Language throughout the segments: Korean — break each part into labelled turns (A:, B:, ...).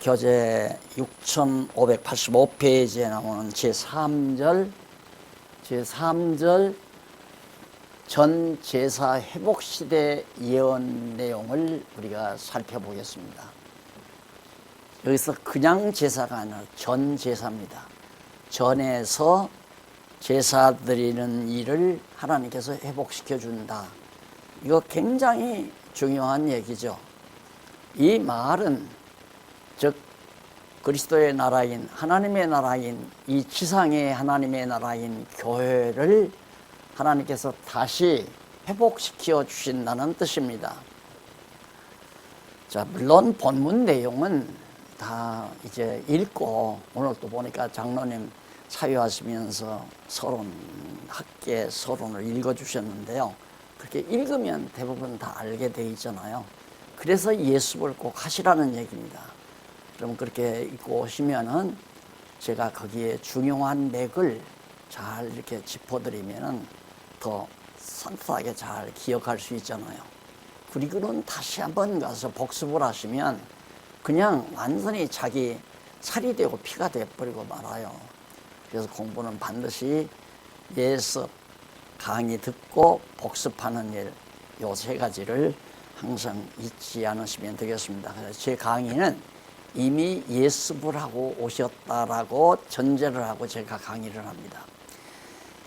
A: 교재 6585페이지에 나오는 제3절 전 제사 회복 시대 예언 내용을 우리가 살펴보겠습니다. 여기서 그냥 제사가 아니라 전 제사입니다. 전에서 제사 드리는 일을 하나님께서 회복시켜 준다. 이거 굉장히 중요한 얘기죠. 이 말은 즉 그리스도의 나라인 하나님의 나라인 이 지상의 하나님의 나라인 교회를 하나님께서 다시 회복시켜 주신다는 뜻입니다. 자, 물론 본문 내용은 다 이제 읽고 오늘 또 보니까 장로님 사유하시면서 학계 서론을 읽어주셨는데요. 그렇게 읽으면 대부분 다 알게 돼 있잖아요. 그래서 예습을 꼭 하시라는 얘기입니다. 그럼 그렇게 읽고 오시면은 제가 거기에 중요한 맥을 잘 이렇게 짚어드리면은 더 산뜻하게 잘 기억할 수 있잖아요. 그리고는 다시 한번 가서 복습을 하시면 그냥 완전히 자기 살이 되고 피가 돼버리고 말아요. 그래서 공부는 반드시 예습, 강의 듣고 복습하는 일, 요 세 가지를 항상 잊지 않으시면 되겠습니다. 그래서 제 강의는 이미 예습을 하고 오셨다라고 전제를 하고 제가 강의를 합니다.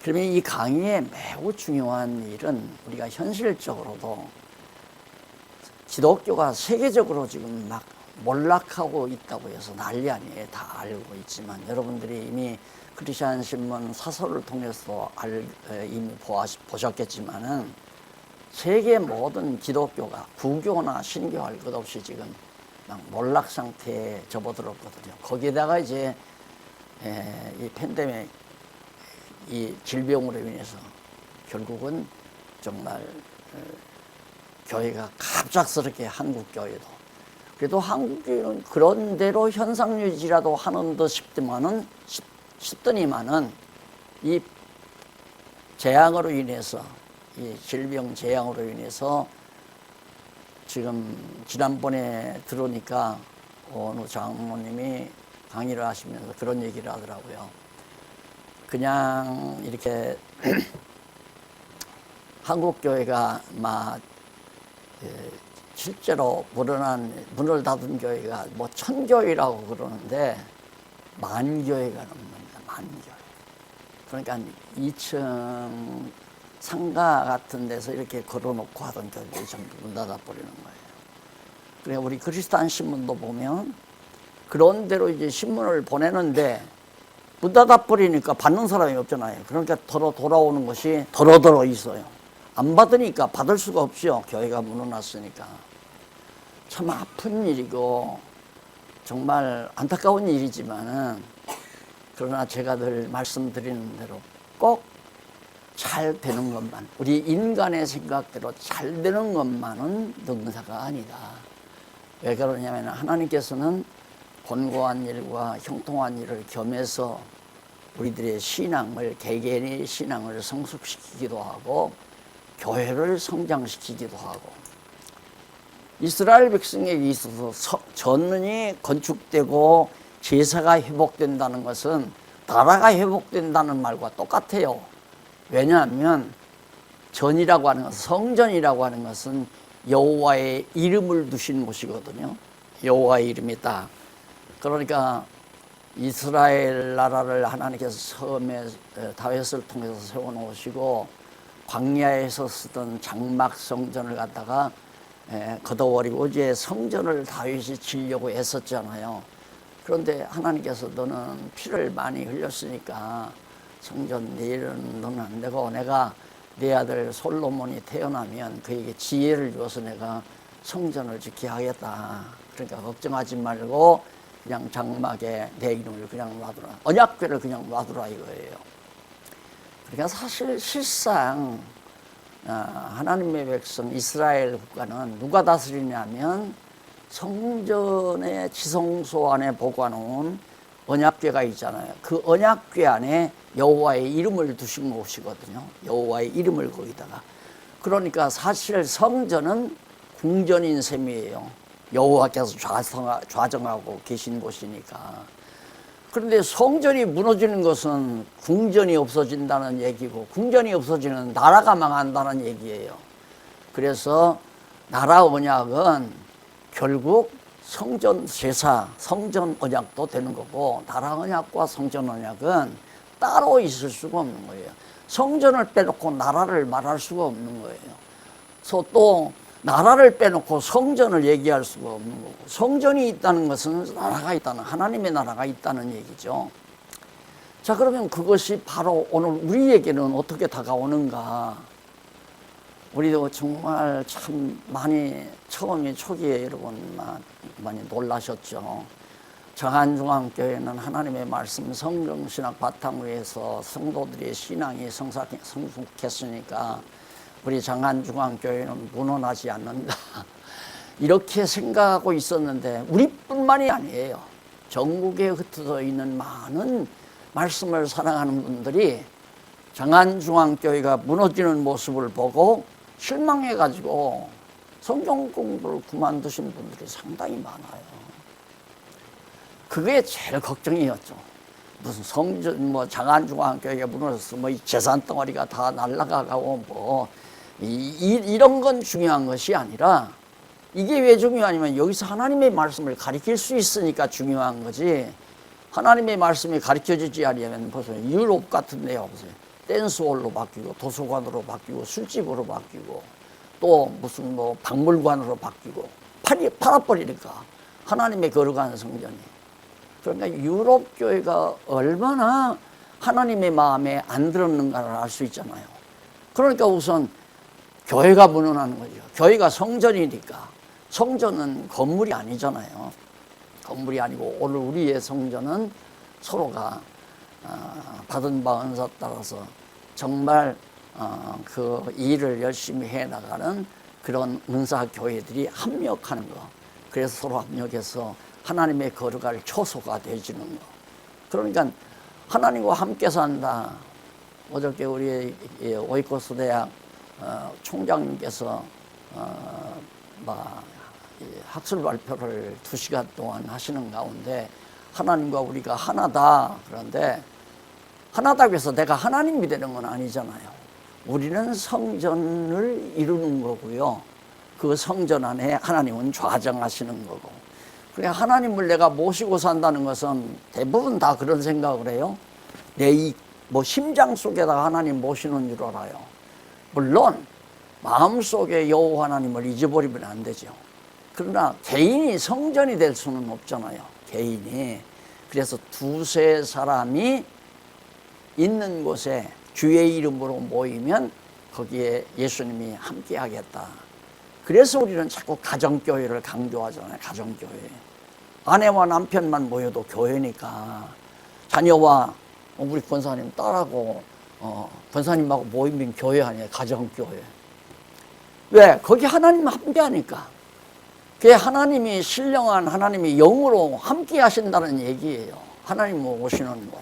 A: 그러면 이 강의에 매우 중요한 일은 우리가 현실적으로도 기독교가 세계적으로 지금 막 몰락하고 있다고 해서 난리 아니에요. 다 알고 있지만 여러분들이 이미 크리스천 신문 사설을 통해서 이미 보셨겠지만은 세계 모든 기독교가 구교나 신교 할 것 없이 지금 막 몰락 상태에 접어들었거든요. 거기에다가 이제 이 팬데믹, 이 질병으로 인해서 결국은 정말 교회가 갑작스럽게 한국 교회도 그래도 한국 교회는 그런 대로 현상 유지라도 하는 듯 싶더니만은 이 재앙으로 인해서 이 질병 재앙으로 인해서 지금 지난번에 들으니까 어느 장로님이 강의를 하시면서 그런 얘기를 하더라고요. 그냥 이렇게 한국 교회가 막 실제로 문을 닫은 교회가 뭐 1000교회라고 그러는데 만교회가 넘는다. 만교회. 그러니까 2층 상가 같은 데서 이렇게 걸어놓고 하던 교회들이 전부 문 닫아버리는 거예요. 그러니까 우리 그리스도인 신문도 보면 그런 대로 이제 신문을 보내는데 문 닫아버리니까 받는 사람이 없잖아요. 그러니까 돌아오는 것이 더러 있어요. 안 받으니까 받을 수가 없죠. 교회가 무너놨으니까. 참 아픈 일이고 정말 안타까운 일이지만은 그러나 제가 늘 말씀드리는 대로 꼭 잘 되는 것만, 우리 인간의 생각대로 잘 되는 것만은 능사가 아니다. 왜 그러냐면 하나님께서는 곤고한 일과 형통한 일을 겸해서 우리들의 신앙을, 개개인의 신앙을 성숙시키기도 하고 교회를 성장시키기도 하고 이스라엘 백성에게 있어서 전이 건축되고 제사가 회복된다는 것은 나라가 회복된다는 말과 똑같아요. 왜냐하면 전이라고 하는 것은, 성전이라고 하는 것은 여호와의 이름을 두신 곳이거든요. 여호와의 이름이 딱. 그러니까 이스라엘 나라를 하나님께서 처음에 다윗을 통해서 세워놓으시고 광야에서 쓰던 장막 성전을 갖다가 걷어버리고 이제 성전을 다윗이 지으려고 애썼잖아요. 그런데 하나님께서 너는 피를 많이 흘렸으니까 성전 내 일은 너는 안 되고 내가 내 아들 솔로몬이 태어나면 그에게 지혜를 주어서 내가 성전을 짓게 하겠다. 그러니까 걱정하지 말고 그냥 장막에 내 이름을 그냥 놔두라. 언약궤를 그냥 놔두라 이거예요. 그러니까 사실 실상 하나님의 백성 이스라엘 국가는 누가 다스리냐면 성전의 지성소 안에 보관해온 언약궤가 있잖아요. 그 언약궤 안에 여호와의 이름을 두신 곳이거든요. 여호와의 이름을 거기다가. 그러니까 사실 성전은 궁전인 셈이에요. 여호와께서 좌정하고 계신 곳이니까. 그런데 성전이 무너지는 것은 궁전이 없어진다는 얘기고, 궁전이 없어지는 나라가 망한다는 얘기예요. 그래서 나라 언약은 결국 성전 제사, 성전 언약도 되는 거고, 나라 언약과 성전 언약은 따로 있을 수가 없는 거예요. 성전을 빼놓고 나라를 말할 수가 없는 거예요. 그래서 또 나라를 빼놓고 성전을 얘기할 수가 없는 거고, 성전이 있다는 것은 나라가 있다는, 하나님의 나라가 있다는 얘기죠. 자, 그러면 그것이 바로 오늘 우리에게는 어떻게 다가오는가? 우리도 정말 참 많이 처음에 초기에 여러분 많이 놀라셨죠. 정한중앙교회는 하나님의 말씀 성경신학 바탕으로 해서 성도들의 신앙이 성숙했으니까 우리 장안중앙교회는 무너나지 않는다, 이렇게 생각하고 있었는데, 우리뿐만이 아니에요. 전국에 흩어져 있는 많은 말씀을 사랑하는 분들이 장안중앙교회가 무너지는 모습을 보고 실망해가지고 성경 공부를 그만두신 분들이 상당히 많아요. 그게 제일 걱정이었죠. 무슨 성전, 장안중앙교회가 무너져서 이 재산 덩어리가 다 날아가고 이런 건 중요한 것이 아니라, 이게 왜 중요하냐면 여기서 하나님의 말씀을 가르칠 수 있으니까 중요한 거지. 하나님의 말씀이 가르쳐지지 않으면 보세요. 유럽 같은 데 보세요. 댄스홀로 바뀌고, 도서관으로 바뀌고, 술집으로 바뀌고, 또 무슨 박물관으로 바뀌고, 팔아버리니까 하나님의 거룩한 성전이. 그러니까 유럽 교회가 얼마나 하나님의 마음에 안 들었는가를 알 수 있잖아요. 그러니까 우선 교회가 무너나는 거죠. 교회가 성전이니까. 성전은 건물이 아니잖아요. 건물이 아니고, 오늘 우리의 성전은 서로가 받은 바 은사 따라서 정말 그 일을 열심히 해나가는 그런 은사교회들이 합력하는 거. 그래서 서로 합력해서 하나님의 거룩할 초소가 되어지는 거. 그러니까 하나님과 함께 산다. 어저께 우리 오이코스 대학 총장님께서 학술 발표를 2시간 동안 하시는 가운데 하나님과 우리가 하나다. 그런데 하나다고 해서 내가 하나님이 되는 건 아니잖아요. 우리는 성전을 이루는 거고요. 그 성전 안에 하나님은 좌정하시는 거고. 그러니까 하나님을 내가 모시고 산다는 것은 대부분 다 그런 생각을 해요. 내 심장 속에다가 하나님 모시는 줄 알아요. 물론 마음속에 여호와 하나님을 잊어버리면 안 되죠. 그러나 개인이 성전이 될 수는 없잖아요. 개인이. 그래서 두세 사람이 있는 곳에 주의 이름으로 모이면 거기에 예수님이 함께 하겠다. 그래서 우리는 자꾸 가정교회를 강조하잖아요. 가정교회. 아내와 남편만 모여도 교회니까. 자녀와 우리 권사님 딸하고 권사님하고 모이면 교회 아니에요. 가정교회. 왜? 거기 하나님 함께 하니까. 그게 하나님이 신령한 하나님이 영으로 함께 하신다는 얘기예요. 하나님 오시는 거.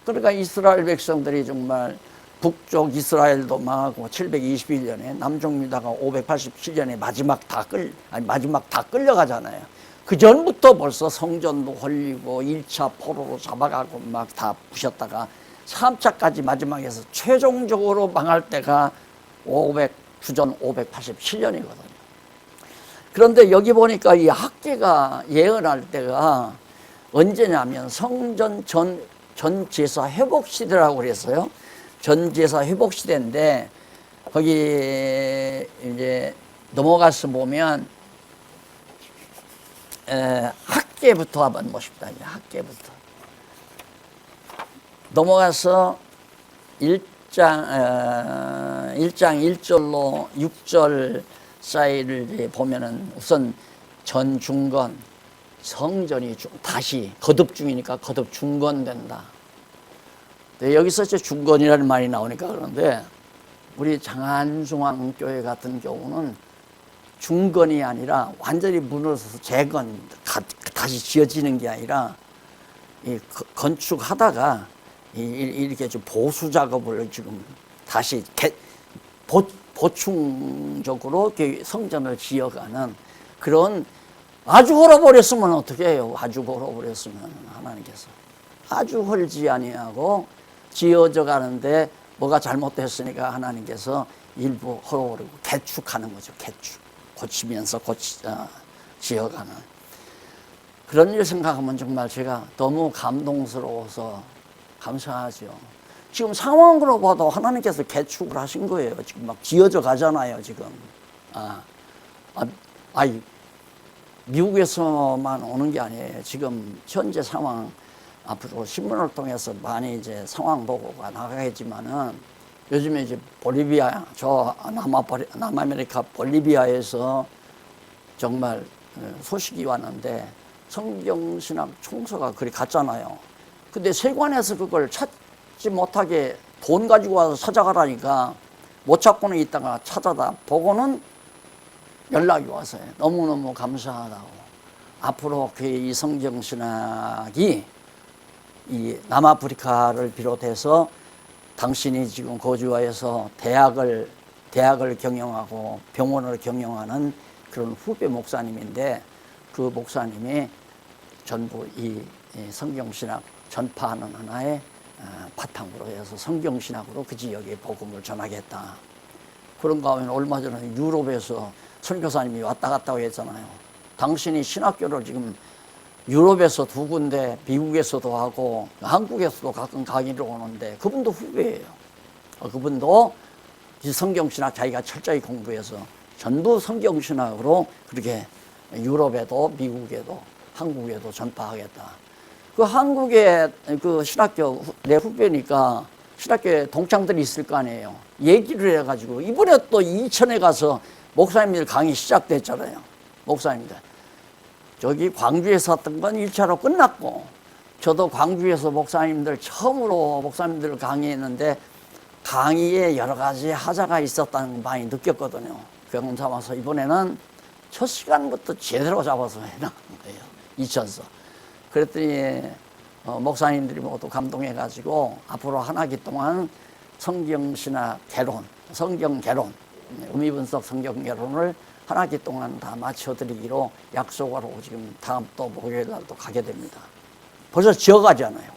A: 그러니까 이스라엘 백성들이 정말 북쪽 이스라엘도 망하고 721년에 남쪽 유다가 587년에 마지막 다 끌려가잖아요. 그 전부터 벌써 성전도 홀리고 1차 포로로 잡아가고 막 다 부셨다가 3차까지 마지막에서 최종적으로 망할 때가 주전 587년이거든요. 그런데 여기 보니까 이 학계가 예언할 때가 언제냐면 성전 전 제사 회복 시대라고 그랬어요. 전 제사 회복 시대인데 거기 이제 넘어가서 보면 학계부터 한번 보십시다. 학계부터 넘어가서 1장 1절로 6절 사이를 보면은 우선 전중건 성전이 다시 거듭 중이니까 거듭 중건된다. 여기서 이제 중건이라는 말이 나오니까 그런데 우리 장안중앙교회 같은 경우는 중건이 아니라 완전히 무너져서 재건, 다시 지어지는 게 아니라 이 건축하다가 이렇게 좀 보수 작업을 지금 다시 보충적으로 성전을 지어가는 그런 아주 헐어버렸으면 어떻게 해요? 아주 헐어버렸으면 하나님께서 아주 헐지 아니하고 지어져 가는데 뭐가 잘못됐으니까 하나님께서 일부 헐어버리고 개축하는 거죠. 개축. 고치면서 지어가는 그런 일 생각하면 정말 제가 너무 감동스러워서 감사하죠. 지금 상황으로 봐도 하나님께서 개축을 하신 거예요. 지금 막 지어져 가잖아요. 지금 미국에서만 오는 게 아니에요. 지금 현재 상황 앞으로 신문을 통해서 많이 이제 상황 보고가 나가겠지만은 요즘에 이제 볼리비아, 남아메리카 볼리비아에서 정말 소식이 왔는데 성경신학 총서가 그리 갔잖아요. 근데 세관에서 그걸 찾지 못하게 돈 가지고 와서 찾아가라니까 못 찾고는 있다가 찾아다 보고는 연락이 왔어요. 너무너무 감사하다고. 앞으로 이 성경신학이 이 남아프리카를 비롯해서 당신이 지금 거주하여서 대학을 경영하고 병원을 경영하는 그런 후배 목사님인데 그 목사님이 전부 이 성경신학 전파하는 하나의 바탕으로 해서 성경신학으로 그 지역에 복음을 전하겠다. 그런 가운데 얼마 전에 유럽에서 선교사님이 왔다 갔다 했잖아요. 당신이 신학교를 지금 유럽에서 2군데, 미국에서도 하고 한국에서도 가끔 강의를 오는데 그분도 후배예요. 그분도 성경신학 자기가 철저히 공부해서 전부 성경신학으로 그렇게 유럽에도 미국에도 한국에도 전파하겠다. 그 한국의 그 신학교 내 후배니까 신학교에 동창들이 있을 거 아니에요. 얘기를 해가지고 이번에 또 이천에 가서 목사님들 강의 시작됐잖아요. 목사님들. 저기 광주에서 했던 건 1차로 끝났고 저도 광주에서 목사님들 처음으로 목사님들 강의했는데 강의에 여러 가지 하자가 있었다는 걸 많이 느꼈거든요. 경험 삼아서 이번에는 첫 시간부터 제대로 잡아서 해나간 거예요. 이천서. 그랬더니 목사님들이 모두 감동해가지고 앞으로 한 학기 동안 성경신학 개론, 성경 개론, 의미분석 성경 개론을 한 학기 동안 다 마쳐드리기로 약속을 하고 지금 다음 또 목요일 날 또 가게 됩니다. 벌써 지어가잖아요.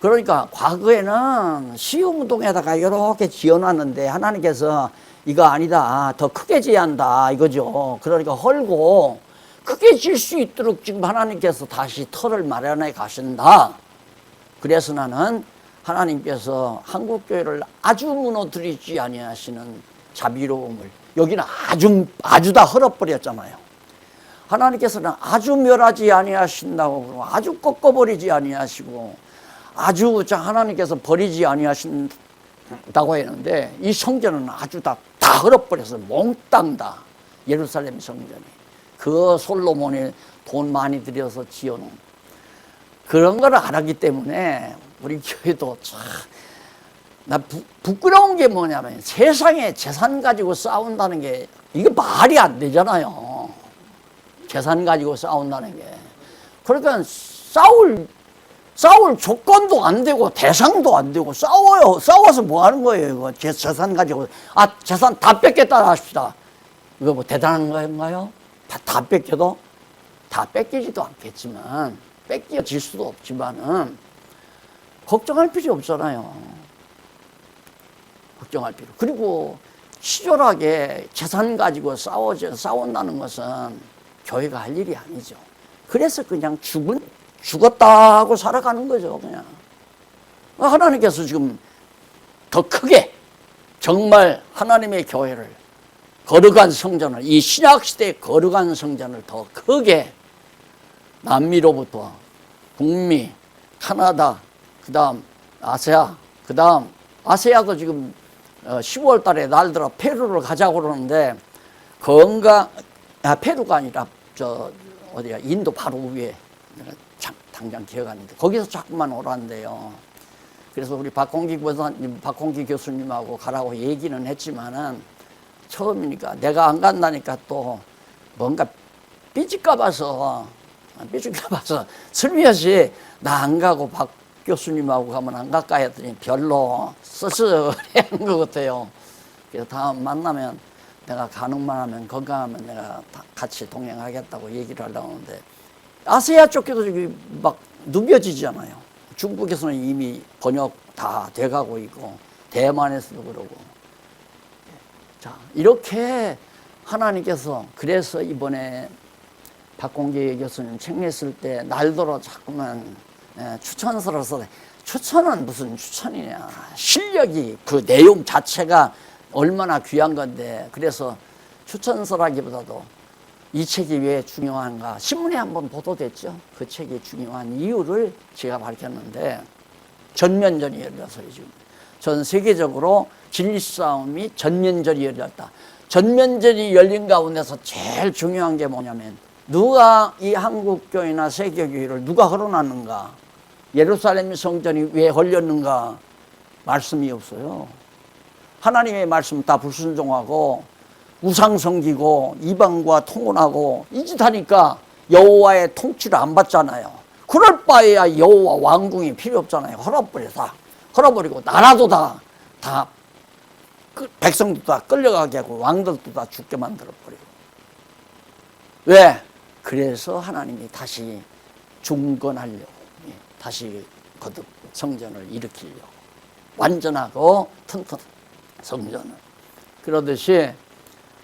A: 그러니까 과거에는 시흥동에다가 이렇게 지어놨는데 하나님께서 이거 아니다, 더 크게 지어야 한다 이거죠. 그러니까 헐고 크게 질 수 있도록 지금 하나님께서 다시 터를 마련해 가신다. 그래서 나는 하나님께서 한국교회를 아주 무너뜨리지 아니하시는 자비로움을, 여기는 아주 다 헐어버렸잖아요. 하나님께서는 아주 멸하지 아니하신다고 그러고 아주 꺾어버리지 아니하시고 아주 하나님께서 버리지 아니하신다고 했는데 이 성전은 아주 다 헐어버려서 몽땅 다 예루살렘 성전이 그 솔로몬이 돈 많이 들여서 지어놓은 그런 걸 알았기 때문에 우리 교회도 참 나 부끄러운 게 뭐냐면 세상에 재산 가지고 싸운다는 게 이게 말이 안 되잖아요. 재산 가지고 싸운다는 게. 그러니까 싸울 조건도 안 되고 대상도 안 되고 싸워요. 싸워서 뭐 하는 거예요, 이거. 재산 가지고. 재산 다 뺏겠다 합시다. 이거 뭐 대단한 건가요? 다 뺏겨도? 다 뺏기지도 않겠지만, 뺏겨질 수도 없지만은, 걱정할 필요 없잖아요. 걱정할 필요. 그리고 치졸하게 재산 가지고 싸운다는 것은 교회가 할 일이 아니죠. 그래서 그냥 죽었다 하고 살아가는 거죠, 그냥. 하나님께서 지금 더 크게 정말 하나님의 교회를 거룩한 성전을, 이 신약시대의 거룩한 성전을 더 크게 남미로부터 북미, 카나다, 그 다음 아세아, 그 다음 아세아도 지금 10월 달에 날들어 페루를 가자고 그러는데 페루가 아니라 어디야 인도 바로 위에 당장 기억 안 나는데 거기서 자꾸만 오라는데요. 그래서 우리 박홍기 교수님하고 가라고 얘기는 했지만은 처음이니까 내가 안 간다니까 또 뭔가 삐질까 봐서 슬며시 나 안 가고 박 교수님하고 가면 안 갈까 했더니 별로 씁쓸해한 것 같아요. 그래서 다음 만나면 내가 가능만 하면 건강하면 내가 같이 동행하겠다고 얘기를 하려고 하는데 아시아 쪽에도 막 누벼지잖아요. 중국에서는 이미 번역 다 돼가고 있고 대만에서도 그러고. 자, 이렇게 하나님께서 그래서 이번에 박공기 교수님 책 냈을 때 날더러 자꾸만 추천서를 써. 추천은 무슨 추천이냐. 실력이 그 내용 자체가 얼마나 귀한 건데 그래서 추천서라기보다도 이 책이 왜 중요한가. 신문에 한번 보도됐죠. 그 책이 중요한 이유를 제가 밝혔는데 전면전이 열려서 지금 전 세계적으로 진리 싸움이 전면전이 열렸다. 전면전이 열린 가운데서 제일 중요한 게 뭐냐면 누가 이 한국교회나 세계교회를 누가 걸어놨는가. 예루살렘 성전이 왜 걸렸는가. 말씀이 없어요. 하나님의 말씀 다 불순종하고 우상 섬기고 이방과 통혼하고 이 짓 하니까 여호와의 통치를 안 받잖아요. 그럴 바에야 여호와 왕궁이 필요 없잖아요. 헐어버리고 나라도 다 백성도 다 끌려가게 하고 왕들도 다 죽게 만들어버리고. 왜? 그래서 하나님이 다시 중건하려고 다시 거듭 성전을 일으키려고 완전하고 튼튼한 성전을. 그러듯이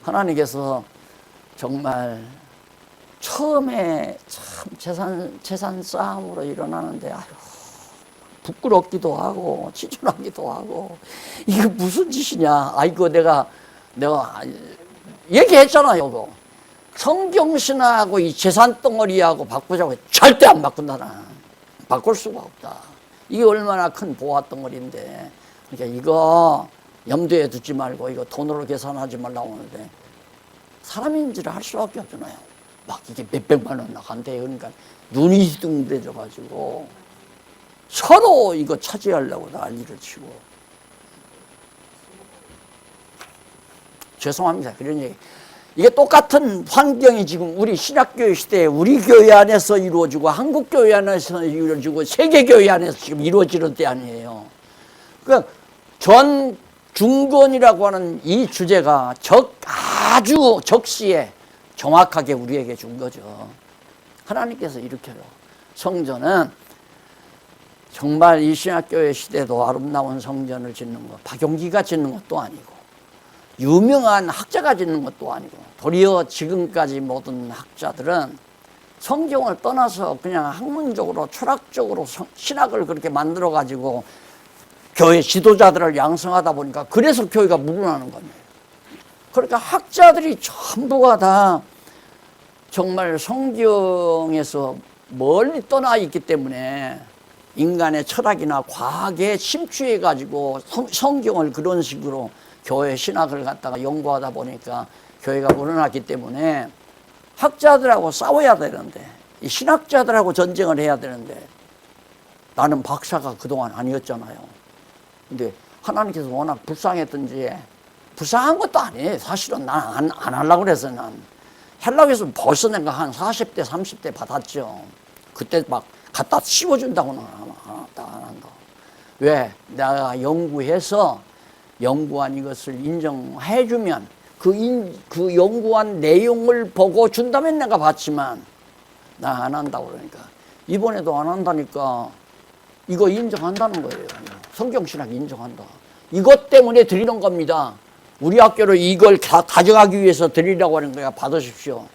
A: 하나님께서 정말 처음에 참 재산 싸움으로 일어나는데 아유 부끄럽기도 하고 지존하기도 하고 이거 무슨 짓이냐. 아이고 내가 얘기했잖아요. 이거 성경신하고 이 재산 덩어리하고 바꾸자고 절대 안 바꾼다. 바꿀 수가 없다. 이게 얼마나 큰 보화 덩어리인데. 그러니까 이거 염두에 두지 말고 이거 돈으로 계산하지 말라고 하는데 사람인지를 할 수밖에 없잖아요. 막 이게 몇백만 원 나간대. 그러니까 눈이 휘둥그레져가지고 서로 이거 차지하려고 난리를 치고. 죄송합니다. 그런 얘기. 이게 똑같은 환경이 지금 우리 신약교회 시대에 우리 교회 안에서 이루어지고 한국교회 안에서 이루어지고 세계교회 안에서 지금 이루어지는 때 아니에요. 그러니까 전 중건이라고 하는 이 주제가 아주 적시에 정확하게 우리에게 준 거죠. 하나님께서 이렇게요. 성전은 정말 이 신약교회 시대도 아름다운 성전을 짓는 것, 박용기가 짓는 것도 아니고 유명한 학자가 짓는 것도 아니고 도리어 지금까지 모든 학자들은 성경을 떠나서 그냥 학문적으로 철학적으로 신학을 그렇게 만들어 가지고 교회 지도자들을 양성하다 보니까 그래서 교회가 무너나는 겁니다. 그러니까 학자들이 전부가 다 정말 성경에서 멀리 떠나 있기 때문에 인간의 철학이나 과학에 심취해 가지고 성경을 그런 식으로 교회 신학을 갖다가 연구하다 보니까 교회가 무너났기 때문에 학자들하고 싸워야 되는데 이 신학자들하고 전쟁을 해야 되는데 나는 박사가 그동안 아니었잖아요. 근데 하나님께서 워낙 불쌍했던지 불쌍한 것도 아니에요. 사실은 난 안 하려고 그래서 난 하려고 해서 벌써 내가 한 40대 30대 받았죠. 그때 막 갖다 씌워준다고는 안 한다. 왜? 내가 연구해서 연구한 이것을 인정해주면 그 연구한 내용을 보고 준다면 내가 받지만 나 안 한다고 그러니까 이번에도 안 한다니까 이거 인정한다는 거예요. 성경신학 인정한다. 이것 때문에 드리는 겁니다. 우리 학교로 이걸 가져가기 위해서 드리려고 하는 거야. 받으십시오.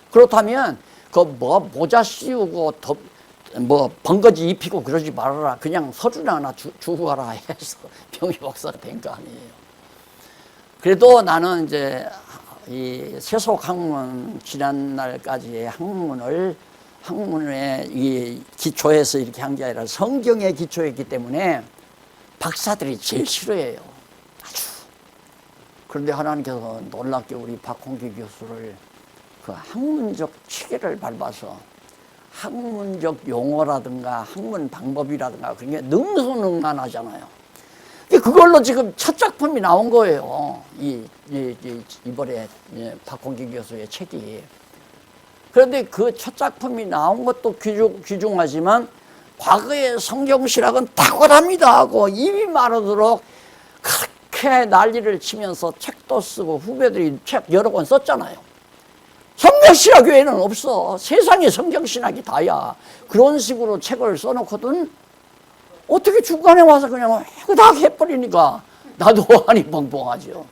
A: 그렇다면 그 모자 씌우고 번거지 입히고 그러지 말아라. 그냥 서류나 하나 주고 가라 해서 병이 박사가 된 거 아니에요. 그래도 나는 이제 이 세속 학문 지난날까지의 학문의 이 기초에서 이렇게 한 게 아니라 성경에 기초했기 때문에 박사들이 제일 싫어해요. 아주. 그런데 하나님께서 놀랍게 우리 박홍기 교수를 그 학문적 체계를 밟아서 학문적 용어라든가 학문 방법이라든가 그런 게 능수능란하잖아요. 그걸로 지금 첫 작품이 나온 거예요. 이번에 박홍기 교수의 책이. 그런데 그 첫 작품이 나온 것도 귀중하지만 과거의 성경신학은 탁월합니다 하고 입이 마르도록 그렇게 그렇게 난리를 치면서 책도 쓰고 후배들이 책 여러 권 썼잖아요. 성경신학 외에는 없어. 세상에 성경신학이 다야. 그런 식으로 책을 써놓거든 어떻게 중간에 와서 그냥 다 해버리니까 나도 한이 벙벙하죠.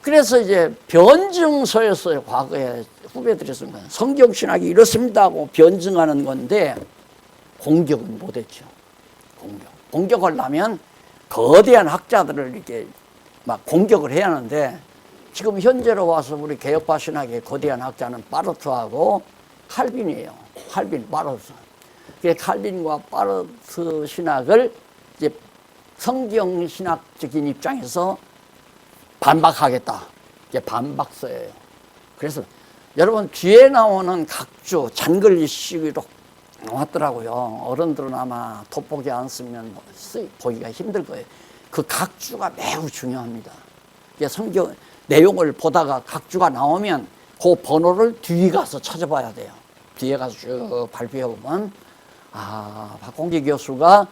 A: 그래서 이제 변증서였어요. 과거에 후배들이 쓴 건. 성경신학이 이렇습니다 하고 변증하는 건데 공격은 못했죠. 공격을 하면 거대한 학자들을 이렇게 막 공격을 해야 하는데 지금 현재로 와서 우리 개혁파 신학의 거대한 학자는 파르트하고 칼빈이에요. 칼빈, 파르트. 칼빈과 파르트 신학을 이제 성경신학적인 입장에서 반박하겠다. 이게 반박서예요. 그래서 여러분 뒤에 나오는 각주 잔글씨로 나왔더라고요. 어른들은 아마 돋보기 안 쓰면 보기가 힘들 거예요. 그 각주가 매우 중요합니다. 성경 내용을 보다가 각주가 나오면 그 번호를 뒤에 가서 찾아봐야 돼요. 뒤에 가서 쭉 발표해보면 박홍기 교수가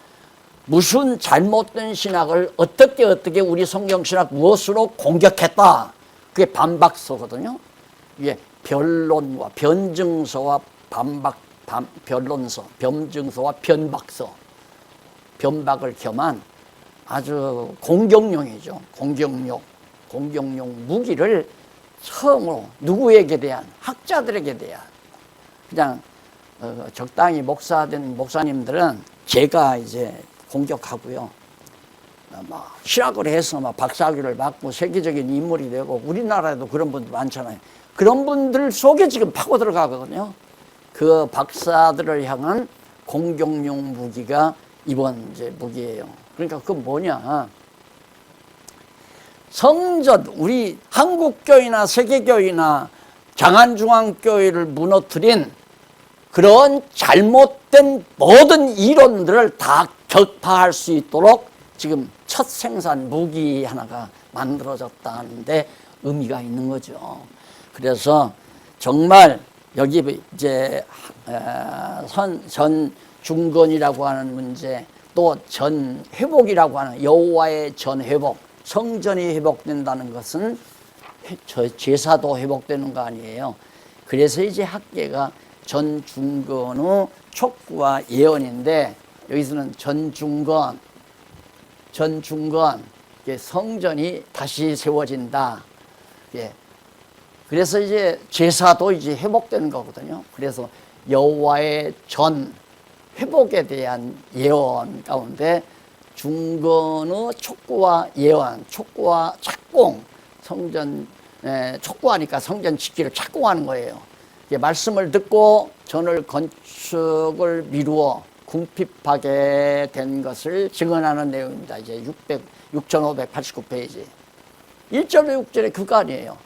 A: 무슨 잘못된 신학을 어떻게 우리 성경신학 무엇으로 공격했다. 그게 반박서거든요. 이게 변론과 변증서와 변론서, 변증서와 변박서, 변박을 겸한 아주 공격용이죠. 공격용 무기를 처음으로 누구에게 대한 학자들에게 대한 그냥 적당히 목사된 목사님들은 제가 이제 공격하고요. 막 실학을 해서 막 박사학위를 받고 세계적인 인물이 되고 우리나라에도 그런 분들 많잖아요. 그런 분들 속에 지금 파고 들어가거든요. 그 박사들을 향한 공격용 무기가 이번 이제 무기예요. 그러니까 그건 뭐냐? 성전, 우리 한국교회나 세계교회나 장안중앙교회를 무너뜨린 그런 잘못된 모든 이론들을 다 격파할 수 있도록 지금 첫 생산 무기 하나가 만들어졌다는데 의미가 있는 거죠. 그래서 정말 여기 이제 전 중건이라고 하는 문제, 또 전 회복이라고 하는 여호와의 전 회복, 성전이 회복된다는 것은 제사도 회복되는 거 아니에요. 그래서 이제 학계가 전 중건 후 촉구와 예언인데 여기서는 전 중건 성전이 다시 세워진다. 그래서 이제 제사도 이제 회복되는 거거든요. 그래서 여호와의 전 회복에 대한 예언 가운데 중건의 촉구와 예언, 촉구와 착공, 성전 촉구하니까 성전 짓기를 착공하는 거예요. 말씀을 듣고 전을 건축을 미루어 궁핍하게 된 것을 증언하는 내용입니다. 이제 6589페이지 1절로 6절에 그거 아니에요.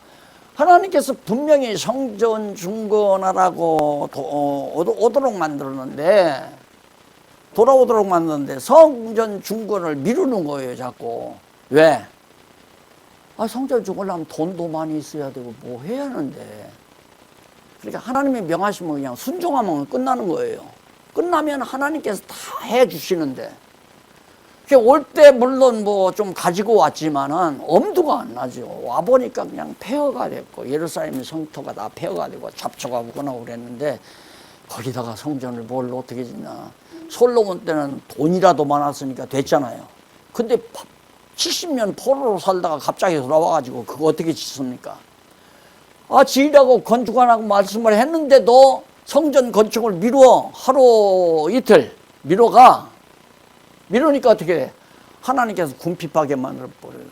A: 하나님께서 분명히 성전 중건하라고 돌아오도록 만들었는데 성전 중건을 미루는 거예요. 자꾸. 왜? 성전 중건하면 돈도 많이 있어야 되고 뭐 해야 하는데. 그러니까 하나님의 명하시면 그냥 순종하면 끝나는 거예요. 끝나면 하나님께서 다 해주시는데 올 때 물론 뭐 좀 가지고 왔지만은 엄두가 안 나죠. 와보니까 그냥 폐허가 됐고 예루살렘 성토가 다 폐허가 되고 잡초가 묻어나고 그랬는데 거기다가 성전을 뭘 어떻게 짓나. 솔로몬 때는 돈이라도 많았으니까 됐잖아요. 근데 70년 포로로 살다가 갑자기 돌아와가지고 그거 어떻게 짓습니까? 지으라고 건축하라고 말씀을 했는데도 성전 건축을 미루어 하루 이틀 미루니까 어떻게 돼? 하나님께서 궁핍하게 만들어버려요.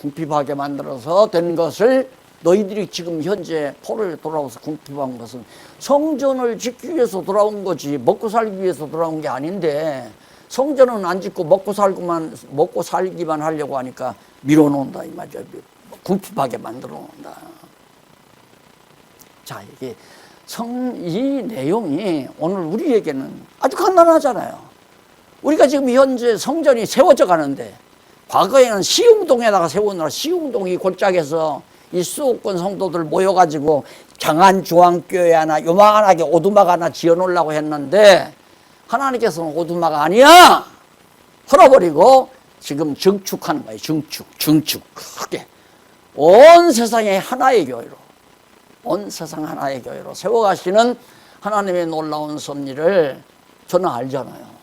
A: 궁핍하게 만들어서 된 것을 너희들이 지금 현재 포로에 돌아와서 궁핍한 것은 성전을 짓기 위해서 돌아온 거지 먹고 살기 위해서 돌아온 게 아닌데 성전은 안 짓고 먹고 살기만 하려고 하니까 밀어놓는다 이 말이죠. 궁핍하게 만들어 놓는다. 자, 이게 이 내용이 오늘 우리에게는 아주 간단하잖아요. 우리가 지금 현재 성전이 세워져 가는데 과거에는 시흥동에다가 세우느라 시흥동이 골짜기에서 이 수도권 성도들 모여가지고 장안중앙교회 하나 요만하게 오두막 하나 지어놓으려고 했는데 하나님께서는 오두막 아니야! 헐어버리고 지금 증축하는 거예요. 증축 크게 온 세상에 하나의 교회로, 온 세상 하나의 교회로 세워가시는 하나님의 놀라운 섭리를 저는 알잖아요.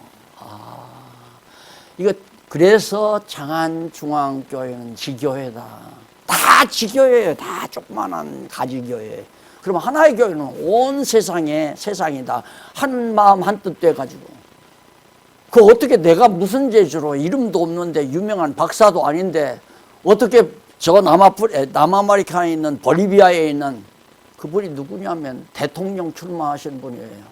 A: 이거 그래서 장안중앙교회는 지교회다. 다 지교회예요. 다 조그만한 가지교회. 그럼 하나의 교회는 온 세상이다. 한 마음 한 뜻 돼가지고. 그 어떻게 내가 무슨 재주로 이름도 없는데 유명한 박사도 아닌데 어떻게 저 남아메리카에 있는 볼리비아에 있는 그분이 누구냐면 대통령 출마하신 분이에요.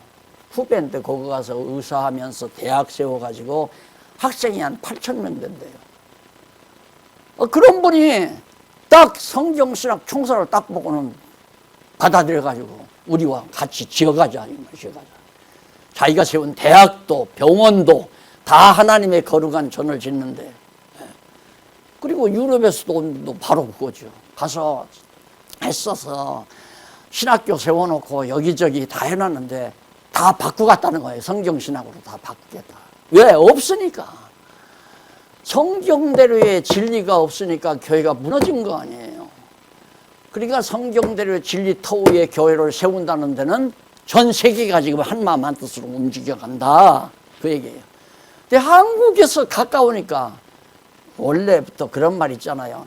A: 후배인데 거기 가서 의사하면서 대학 세워가지고 학생이 한 8,000명 된대요. 그런 분이 딱 성경신학 총서를 딱 보고는 받아들여가지고 우리와 같이 지어가자. 자기가 세운 대학도 병원도 다 하나님의 거룩한 전을 짓는데, 그리고 유럽에서도 바로 그거죠. 가서 애써서 신학교 세워놓고 여기저기 다 해놨는데 다 바꾸겠다는 거예요. 성경신학으로 다 바꾸겠다. 왜? 없으니까. 성경대로의 진리가 없으니까 교회가 무너진 거 아니에요. 그러니까 성경대로의 진리 터위의 교회를 세운다는 데는 전 세계가 지금 한 마음 한 뜻으로 움직여간다. 그 얘기예요. 근데 한국에서 가까우니까 원래부터 그런 말 있잖아요.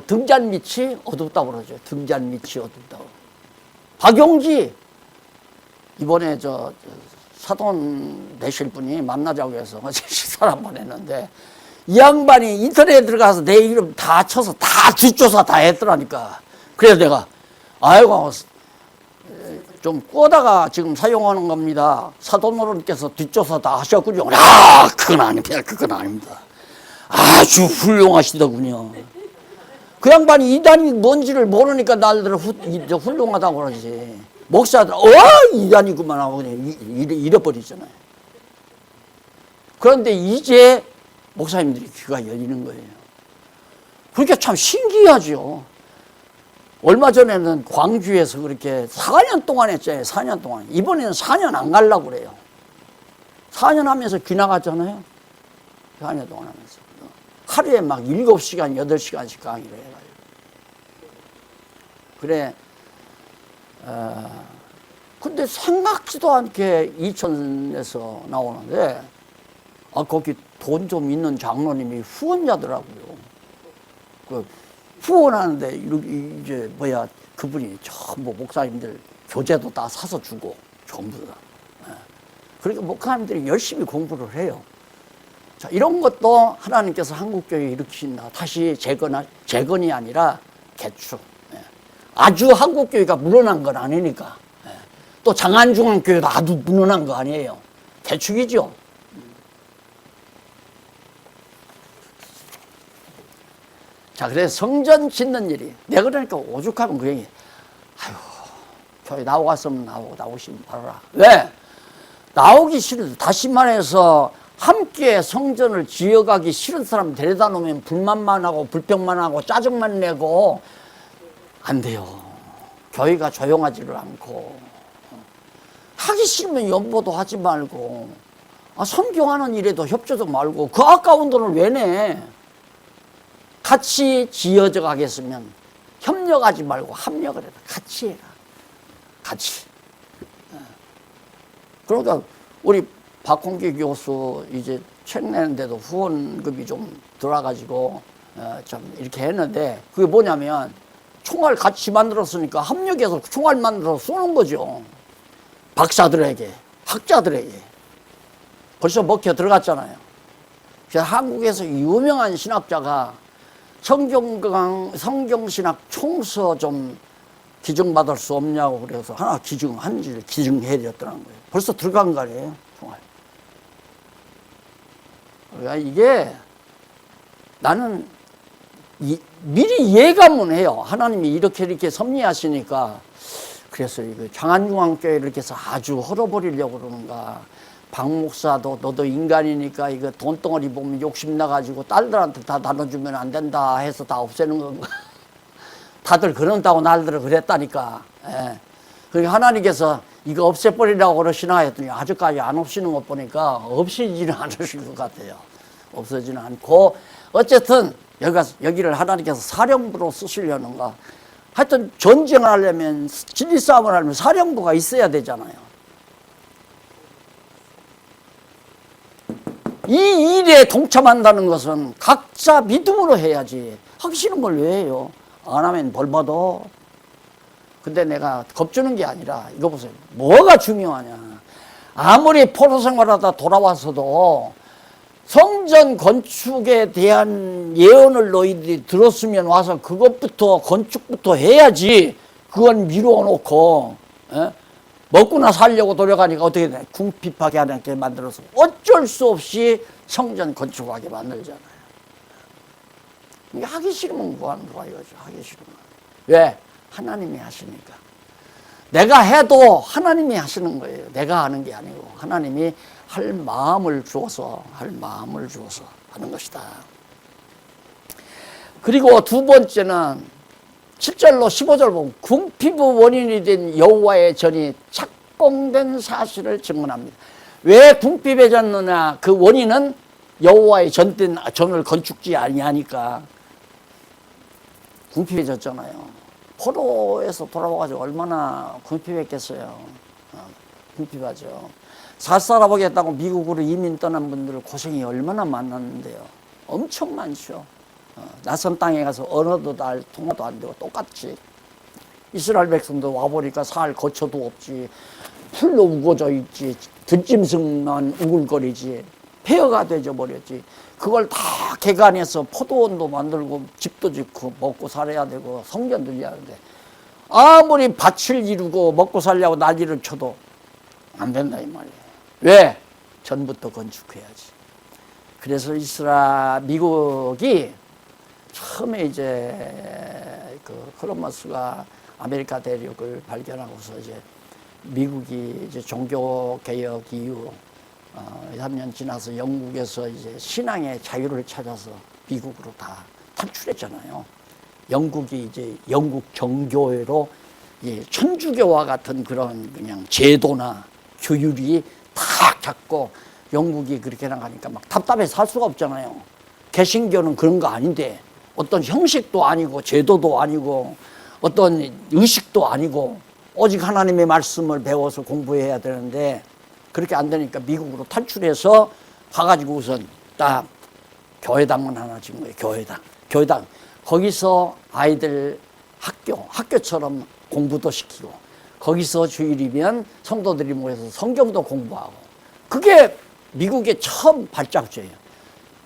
A: 등잔 밑이 어둡다고 그러죠. 등잔 밑이 어둡다고. 박용지 이번에 사돈 되실 분이 만나자고 해서 식사를 한번 했는데 이 양반이 인터넷에 들어가서 내 이름 다 쳐서 다 뒷조사 다 했더라니까. 그래서 내가 아이고 좀 꼬다가 지금 사용하는 겁니다. 사돈어른께서 뒷조사 다 하셨군요. 그건 아닙니다. 아주 훌륭하시더군요. 그 양반이 이단이 뭔지를 모르니까 날들 훌륭하다고 그러지. 목사들 이단이구만 하고 그냥 잃어버리잖아요. 그런데 이제 목사님들이 귀가 열리는 거예요. 그러니까 참 신기하죠. 얼마 전에는 광주에서 그렇게 4년 동안 했잖아요. 4년 동안. 이번에는 4년 안 가려고 그래요. 4년 하면서 귀 나갔잖아요. 4년 동안 하면서. 하루에 막 7시간, 8시간씩 강의를 해가지고. 그래, 근데 생각지도 않게 이천에서 나오는데, 거기 돈 좀 있는 장로님이 후원자더라고요. 그 후원하는데, 이제 그분이 전부 목사님들 교재도 다 사서 주고, 전부 다. 그러니까 목사님들이 열심히 공부를 해요. 자, 이런 것도 하나님께서 한국교회에 일으키신다. 다시 재건이 아니라 개축. 아주 한국교회가 무너난 건 아니니까. 또 장안중앙교회도 아주 무너난 거 아니에요. 개축이죠. 자, 그래서 성전 짓는 일이. 내가 그러니까 오죽하면 그 얘기. 교회 나오겠으면 나오시면 바라라. 왜? 나오기 싫어도 다시 말해서 함께 성전을 지어가기 싫은 사람 데려다 놓으면 불만만 하고 불평만 하고 짜증만 내고 안 돼요. 교회가 조용하지를 않고 하기 싫으면 연보도 하지 말고 선교하는 일에도 협조도 말고 그 아까운 돈을 왜 내? 같이 지어져 가겠으면 협력하지 말고 합력을 해라. 같이 해라. 같이. 그러니까 우리 박홍기 교수 이제 책 내는데도 후원금이 좀 들어와가지고 좀 이렇게 했는데 그게 뭐냐면 총알 같이 만들었으니까 합력해서 총알 만들어서 쏘는 거죠. 박사들에게, 학자들에게. 벌써 먹혀 들어갔잖아요. 그래서 한국에서 유명한 신학자가 성경신학 총서 좀 기증받을 수 없냐고 그래서 하나 기증해드렸더라는 거예요. 벌써 들어간 거 아니에요, 총알. 그러니까 이게 나는 미리 예감은 해요. 하나님이 이렇게 섭리하시니까. 그래서 이거 장안중앙교회를 이렇게 해서 아주 헐어버리려고 그러는가. 박 목사도 너도 인간이니까 이거 돈덩어리 보면 욕심나가지고 딸들한테 다 나눠주면 안 된다 해서 다 없애는 건가. 다들 그런다고 날들을 그랬다니까. 예. 그러니까 하나님께서 이거 없애버리라고 그러시나 했더니 아직까지 안 없이는 것 보니까 없애지는 않으실 것 같아요. 없어지는 않고 어쨌든 여기를 하나님께서 사령부로 쓰시려는가. 하여튼 전쟁을 하려면 진리 싸움을 하려면 사령부가 있어야 되잖아요. 이 일에 동참한다는 것은 각자 믿음으로 해야지. 하기 싫은 걸 왜 해요? 안 하면 벌 받아. 근데 내가 겁주는 게 아니라 이거 보세요. 뭐가 중요하냐. 아무리 포로 생활하다 돌아와서도 성전 건축에 대한 예언을 너희들이 들었으면 와서 그것부터 건축부터 해야지. 그건 미루어 놓고 먹고나 살려고 노력하니까 어떻게 돼? 궁핍하게 하나님께 만들어서 어쩔 수 없이 성전 건축하게 만들잖아요. 하기 싫으면 뭐하는 거야 이거죠. 하기 싫으면. 왜? 하나님이 하시니까. 내가 해도 하나님이 하시는 거예요. 내가 하는 게 아니고 하나님이 할 마음을 주어서 하는 것이다. 그리고 두 번째는 7절로 15절 보면 궁핍의 원인이 된 여호와의 전이 착공된 사실을 증언합니다. 왜 궁핍해졌느냐? 그 원인은 여호와의 전을 건축지 아니하니까 궁핍해졌잖아요. 포로에서 돌아와가지고 얼마나 궁핍했겠어요. 궁핍하죠. 살 살아보겠다고 미국으로 이민 떠난 분들 고생이 얼마나 많았는데요. 엄청 많죠. 낯선 땅에 가서 언어도 통화도 안 되고 똑같지. 이스라엘 백성도 와보니까 살 거처도 없지. 풀로 우거져 있지. 들짐승만 우글거리지. 폐허가 되어버렸지. 그걸 다 개간해서 포도원도 만들고 집도 짓고 먹고 살아야 되고 성전도 지어야 돼. 아무리 밭을 이루고 먹고 살려고 난리를 쳐도 안 된다 이 말이에요. 왜? 전부터 건축해야지. 그래서 미국이 처음에 이제 콜럼버스가 아메리카 대륙을 발견하고서 이제 미국이 이제 종교 개혁 이후 3년 지나서 영국에서 이제 신앙의 자유를 찾아서 미국으로 다 탈출했잖아요. 영국이 이제 영국 정교회로 천주교와 같은 그런 그냥 제도나 규율이 탁 잡고 영국이 그렇게 나가니까 막 답답해서 살 수가 없잖아요. 개신교는 그런 거 아닌데 어떤 형식도 아니고 제도도 아니고 어떤 의식도 아니고 오직 하나님의 말씀을 배워서 공부해야 되는데 그렇게 안 되니까 미국으로 탈출해서 가가지고 우선 딱 교회당만 하나 지은 거예요. 교회당. 거기서 아이들 학교처럼 공부도 시키고 거기서 주일이면 성도들이 모여서 성경도 공부하고 그게 미국의 처음 발자국이에요.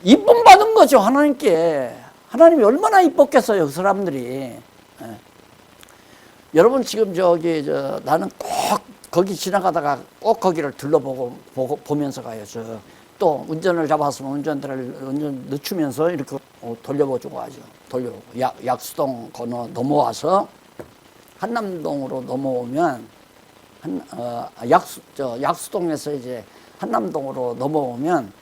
A: 이쁨 받은 거죠. 하나님께. 하나님이 얼마나 이뻤겠어요. 그 사람들이. 여러분 지금 나는 꼭 거기 지나가다가 꼭 거기를 보면서 가요. 또 운전을 잡았으면 운전 늦추면서 이렇게 돌려보고 하죠. 돌려보고. 약수동 건너 넘어와서 한남동으로 넘어오면 약수동에서 이제 한남동으로 넘어오면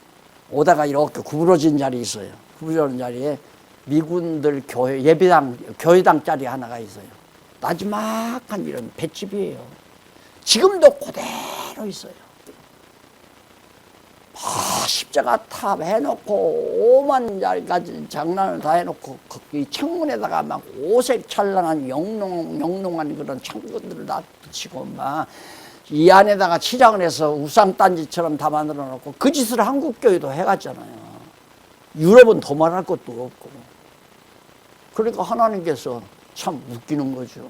A: 오다가 이렇게 구부러진 자리 있어요. 구부러진 자리에 미군들 교회당 자리 하나가 있어요. 나지막한 이런 볏집이에요. 지금도 그대로 있어요. 십자가 탑 해놓고 오만 자리까지 장난을 다 해놓고 이 창문에다가 막 오색 찬란한 영롱한 그런 창문들을 다 붙이고 막 이 안에다가 치장을 해서 우상단지처럼 다 만들어 놓고 그 짓을 한국교회도 해갔잖아요. 유럽은 더 말할 것도 없고. 그러니까 하나님께서 참 웃기는 거죠.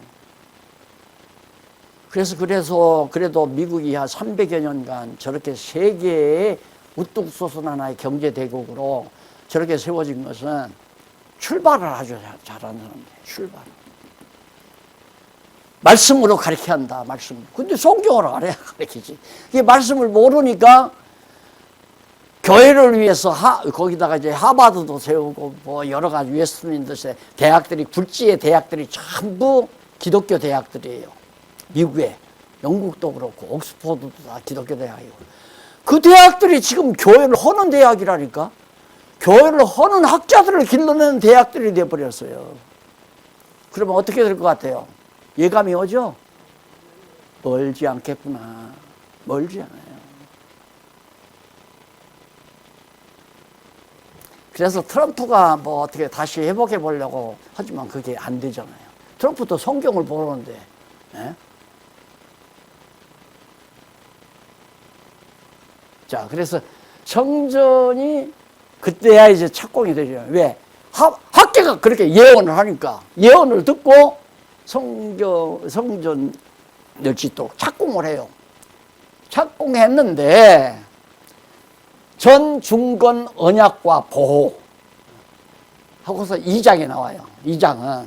A: 그래서 그래도 미국이 한 300여 년간 저렇게 세계의 우뚝 솟은 하나의 경제대국으로 저렇게 세워진 것은 출발을 아주 잘하는 사람이에요. 출발. 말씀으로 가르쳐야 한다. 말씀. 근데 성경으로 알아야 가르치지. 이게 말씀을 모르니까 교회를 위해서 거기다가 이제 하버드도 세우고 뭐 여러 가지 웨스트민스터 대학들이 굴지의 대학들이 전부 기독교 대학들이에요. 미국에 영국도 그렇고 옥스퍼드도 다 기독교 대학이고 그 대학들이 지금 교회를 허는 대학이라니까. 교회를 허는 학자들을 길러내는 대학들이 돼버렸어요. 그러면 어떻게 될 것 같아요? 예감이 오죠? 멀지 않겠구나. 멀지 않아요. 그래서 트럼프가 뭐 어떻게 다시 회복해 보려고 하지만 그게 안 되잖아요. 트럼프도 성경을 보는데, 예? 자, 그래서 성전이 그때야 이제 착공이 되죠. 왜? 학계가 그렇게 예언을 하니까 예언을 듣고 성전을 짓도록 착공을 해요. 착공했는데 전 중건 언약과 보호 하고서 2장에 나와요. 2장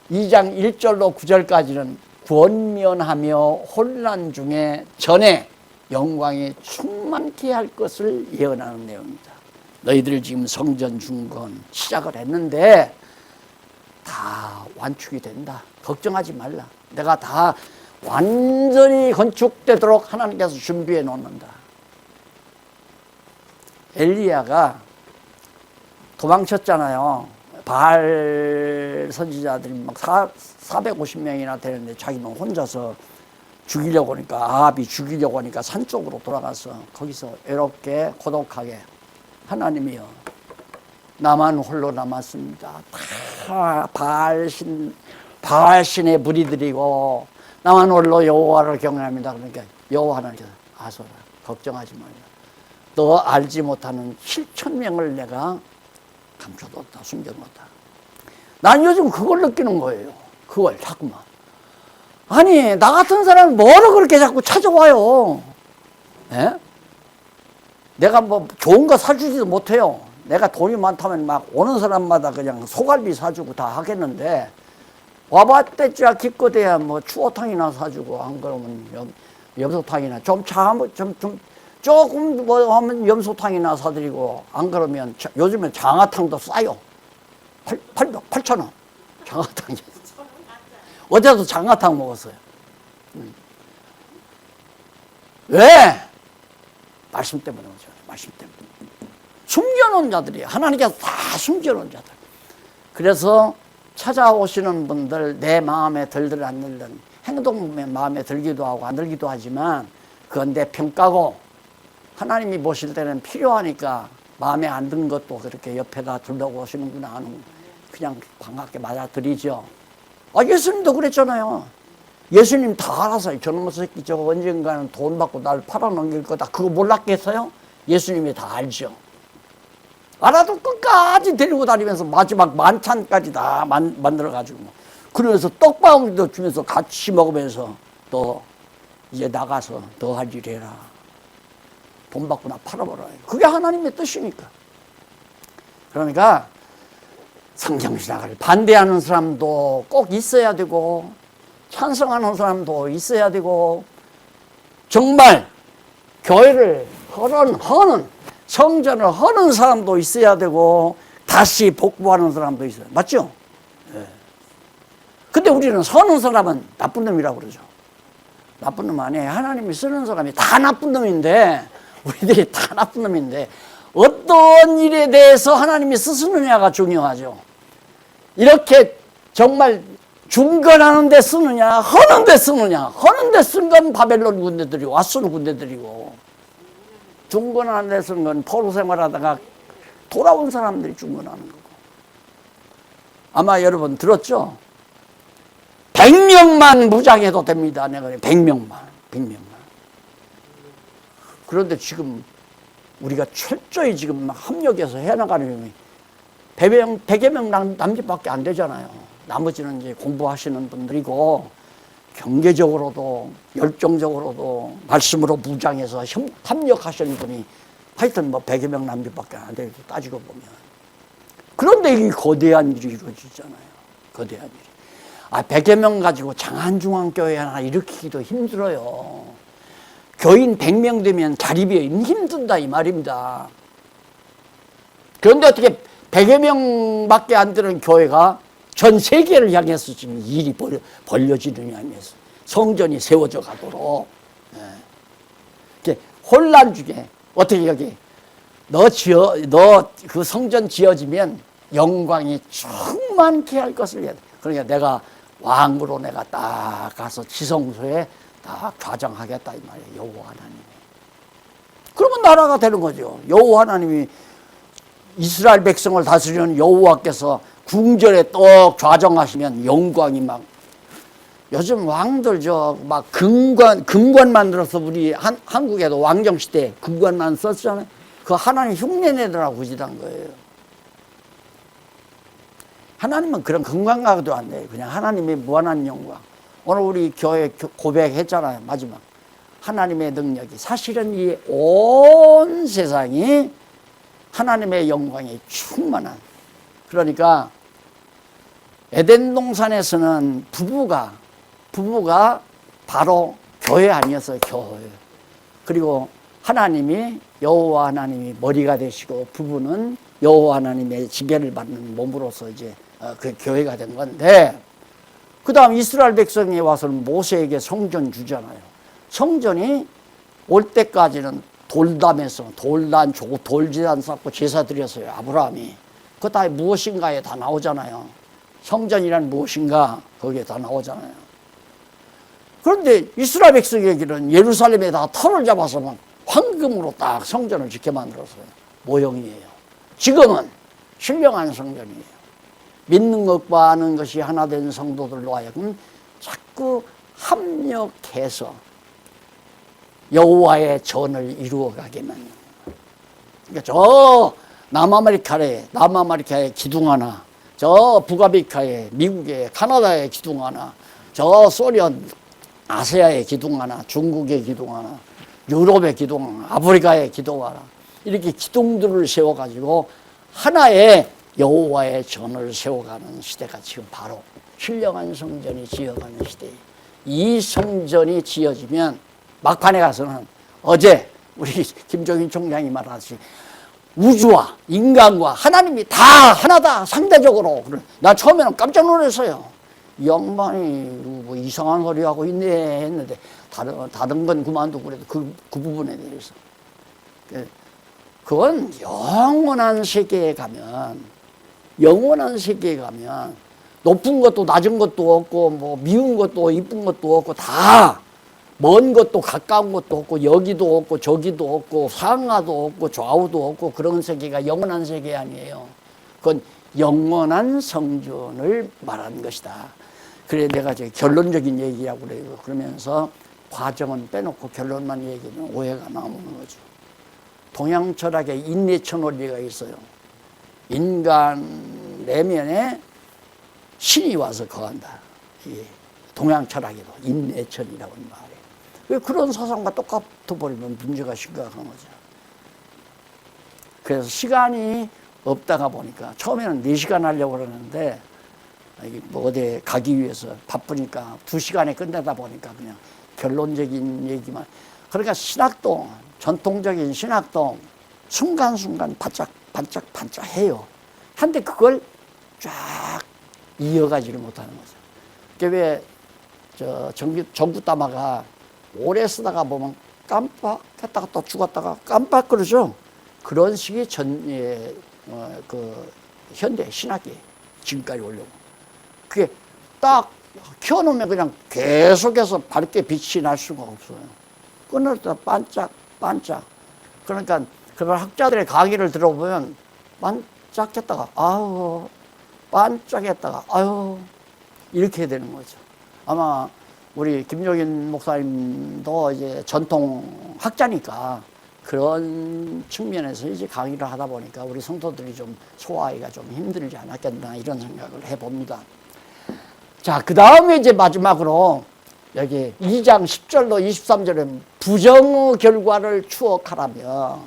A: 1절로 9절까지는 권면하며 혼란 중에 전에 영광이 충만케 할 것을 예언하는 내용입니다. 너희들 지금 성전 중건 시작을 했는데 다 완축이 된다. 걱정하지 말라. 내가 다 완전히 건축되도록 하나님께서 준비해 놓는다. 엘리야가 도망쳤잖아요. 바알 선지자들이 막 450명이나 되는데 자기는 혼자서 죽이려고 하니까, 아합이 죽이려고 하니까 산 쪽으로 돌아가서 거기서 외롭게 고독하게, 하나님이여 나만 홀로 남았습니다. 다 바알신의 무리들이고 나만 홀로 여호와를 경외합니다. 그러니까 여호와 하나님께서 아소라 걱정하지 말라. 너 알지 못하는 7,000명을 내가 감춰뒀다, 숨겨놓았다. 난 요즘 그걸 느끼는 거예요. 그걸 자꾸만. 아니, 나 같은 사람이 뭐를 그렇게 자꾸 찾아와요. 예? 내가 뭐 좋은 거 사주지도 못해요. 내가 돈이 많다면 막 오는 사람마다 그냥 소갈비 사주고 다 하겠는데, 와봤대자 기껏해야 뭐 추어탕이나 사주고, 안 그러면 염소탕이나 조금 뭐 하면 염소탕이나 사드리고, 안 그러면 요즘에 장아탕도 싸요. 8,000원. 장아탕이. 어제도 장아탕 먹었어요. 왜? 말씀 때문에 오죠. 말씀 때문에. 숨겨놓은 자들이에요. 하나님께서 다 숨겨놓은 자들. 그래서 찾아오시는 분들, 내 마음에 들들 안 들든 행동에 마음에 들기도 하고 안 들기도 하지만 그건 내 평가고, 하나님이 보실 때는 필요하니까 마음에 안 든 것도 그렇게 옆에다 두려고 오시는구나 하는, 그냥 반갑게 맞아들이죠. 예수님도 그랬잖아요. 예수님 다 알아서 저놈의 새끼 저거 언젠가는 돈 받고 날 팔아넘길 거다. 그거 몰랐겠어요? 예수님이 다 알죠. 알아도 끝까지 데리고 다니면서 마지막 만찬까지 다 만들어가지고, 그러면서 떡방울도 주면서 같이 먹으면서 너 이제 나가서 너 할 일 해라. 돈 받고 나 팔아버려요. 그게 하나님의 뜻이니까. 그러니까 성경신학을 반대하는 사람도 꼭 있어야 되고, 찬성하는 사람도 있어야 되고, 정말 교회를 허는 성전을 허는 사람도 있어야 되고, 다시 복구하는 사람도 있어요. 맞죠? 네. 근데 우리는 서는 사람은 나쁜 놈이라고 그러죠. 나쁜 놈 아니에요. 하나님이 쓰는 사람이 다 나쁜 놈인데, 우리들이 다 나쁜 놈인데, 어떤 일에 대해서 하나님이 쓰시느냐가 중요하죠. 이렇게 정말 중건하는 데 쓰느냐, 허는 데 쓰느냐. 허는 데 쓴 건 바벨론 군대들이고 아수르 군대들이고, 중건하는 데 쓴 건 포로 생활하다가 돌아온 사람들이 중건하는 거고. 아마 여러분 들었죠? 100명만 무장해도 됩니다. 내가 100명만. 그런데 지금 우리가 철저히 지금 합력해서 해나가는 경우에 100여 명 남짓밖에 안 되잖아요. 나머지는 이제 공부하시는 분들이고, 경제적으로도 열정적으로도 말씀으로 무장해서 합력하시는 분이 하여튼 뭐 100여 명 남짓밖에 안 되고 따지고 보면. 그런데 이 거대한 일이 이루어지잖아요. 거대한 일이. 100여 명 가지고 장안중앙교회 하나 일으키기도 힘들어요. 교인 100명 되면 자립이 힘든다 이 말입니다. 그런데 어떻게 100여 명밖에 안 되는 교회가 전 세계를 향해서 지금 일이 벌려지느냐 하면서 성전이 세워져 가도록. 예. 혼란 중에 어떻게 여기 너 그 성전 지어지면 영광이 충만케 할 것을 해야 돼. 그러니까 내가 왕으로 내가 딱 가서 지성소에 다 좌정하겠다 이 말이에요. 여호와 하나님이. 그러면 나라가 되는 거죠. 여호와 하나님이 이스라엘 백성을 다스리는 여호와께서 궁전에 떡 좌정하시면 영광이 막, 요즘 왕들 막 금관 만들어서 우리 한국에도 왕정시대 금관만 썼잖아요. 그 하나님 흉내내더라고 그지단 거예요. 하나님은 그런 금관가도 안 돼요. 그냥 하나님의 무한한 영광. 오늘 우리 교회 고백했잖아요. 마지막. 하나님의 능력이, 사실은 이 온 세상이 하나님의 영광이 충만한, 그러니까 에덴 동산에서는 부부가 바로 교회 아니었어요. 교회. 그리고 하나님이, 여호와 하나님이 머리가 되시고 부부는 여호와 하나님의 지배를 받는 몸으로서 이제 그 교회가 된 건데, 그 다음 이스라엘 백성이 와서는 모세에게 성전 주잖아요. 성전이 올 때까지는 돌담에서 돌단 주고 돌지단 쌓고 제사 드렸어요. 아브라함이. 그거 다 무엇인가에 다 나오잖아요. 성전이란 무엇인가 거기에 다 나오잖아요. 그런데 이스라엘 백성에게는 예루살렘에다가 터를 잡아서 막 황금으로 딱 성전을 짓게 만들었어요. 모형이에요. 지금은 신령한 성전이에요. 믿는 것과 아는 것이 하나 된 성도들로 하여금 자꾸 합력해서 여호와의 전을 이루어가게 만든 거예요. 그러니까 저 남아메리카의 기둥 하나, 저 북아메리카의, 미국의, 카나다의 기둥 하나, 저 소련 아시아의 기둥 하나, 중국의 기둥 하나, 유럽의 기둥 하나, 아프리카의 기둥 하나, 이렇게 기둥들을 세워가지고 하나의 여호와의 전을 세워가는 시대가 지금 바로 신령한 성전이 지어가는 시대예요. 이 성전이 지어지면 막판에 가서는, 어제 우리 김종인 총장이 말하듯이 우주와 인간과 하나님이 다 하나다, 상대적으로. 나 처음에는 깜짝 놀랐어요. 이 양반이 뭐 이상한 소리 하고 있네 했는데, 다른 건 그만두고 그래도 그 부분에 대해서. 그건 영원한 세계에 가면, 높은 것도 낮은 것도 없고, 뭐 미운 것도 이쁜 것도 없고, 다 먼 것도 가까운 것도 없고, 여기도 없고 저기도 없고 상하도 없고 좌우도 없고, 그런 세계가 영원한 세계 아니에요. 그건 영원한 성전을 말하는 것이다. 그래 내가 이제 결론적인 얘기라고 그래요. 그러면서 과정은 빼놓고 결론만 얘기하면 오해가 나오는 거죠. 동양 철학에 인내천 원리가 있어요. 인간 내면에 신이 와서 거한다. 동양 철학에도 인내천이라고 하는 말이에요. 왜 그런 사상과 똑같아 버리면 문제가 심각한 거죠. 그래서 시간이 없다가 보니까 처음에는 4시간 하려고 그러는데, 뭐 어디 가기 위해서 바쁘니까 2시간에 끝내다 보니까 그냥 결론적인 얘기만. 그러니까 신학도, 전통적인 신학도 순간순간 반짝 해요. 한데 그걸 쫙 이어가지를 못하는 거죠. 그게 왜 전구 따마가 오래 쓰다가 보면 깜빡했다가 또 죽었다가 깜빡 그러죠. 그런 식의 현대 신학이 지금까지 오려고. 그게 딱 켜놓으면 그냥 계속해서 밝게 빛이 날 수가 없어요. 끊을 때 반짝. 그러니까 그런 학자들의 강의를 들어보면 반짝했다가 아우, 반짝했다가 아유, 이렇게 되는 거죠. 아마 우리 김종인 목사님도 이제 전통 학자니까 그런 측면에서 이제 강의를 하다 보니까 우리 성도들이 좀 소화하기가 좀 힘들지 않았겠나, 이런 생각을 해봅니다. 자, 그 다음에 이제 마지막으로 여기 2장 10절로 23절에 부정의 결과를 추억하라며